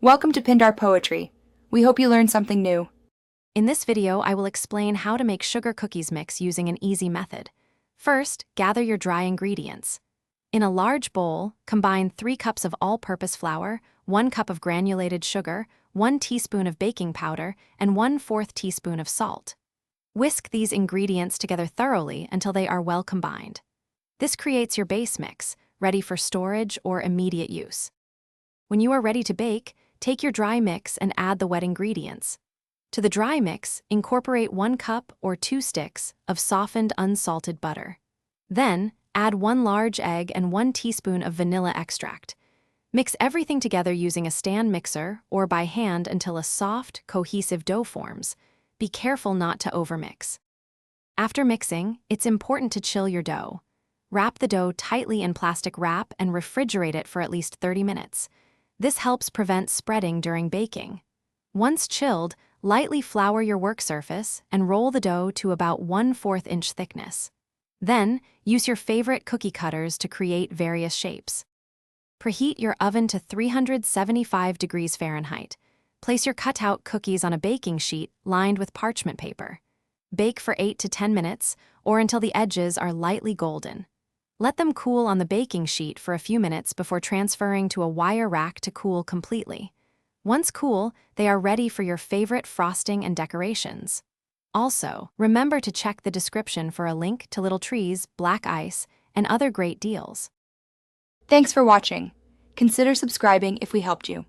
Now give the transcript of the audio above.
Welcome to Pindar Poetry. We hope you learned something new. In this video, I will explain how to make sugar cookies mix using an easy method. First, gather your dry ingredients. In a large bowl, combine 3 cups of all-purpose flour, 1 cup of granulated sugar, 1 teaspoon of baking powder, and 1/4 teaspoon of salt. Whisk these ingredients together thoroughly until they are well combined. This creates your base mix, ready for storage or immediate use. When you are ready to bake, take your dry mix and add the wet ingredients. To the dry mix, incorporate 1 cup or 2 sticks of softened unsalted butter. Then, add 1 large egg and 1 teaspoon of vanilla extract. Mix everything together using a stand mixer or by hand until a soft, cohesive dough forms. Be careful not to overmix. After mixing, it's important to chill your dough. Wrap the dough tightly in plastic wrap and refrigerate it for at least 30 minutes. This helps prevent spreading during baking. Once chilled, lightly flour your work surface and roll the dough to about 1/4 inch thickness. Then, use your favorite cookie cutters to create various shapes. Preheat your oven to 375 degrees Fahrenheit. Place your cut-out cookies on a baking sheet lined with parchment paper. Bake for 8 to 10 minutes or until the edges are lightly golden. Let them cool on the baking sheet for a few minutes before transferring to a wire rack to cool completely. Once cool, they are ready for your favorite frosting and decorations. Also, remember to check the description for a link to Little Trees, Black Ice, and other great deals. Thanks for watching. Consider subscribing if we helped you.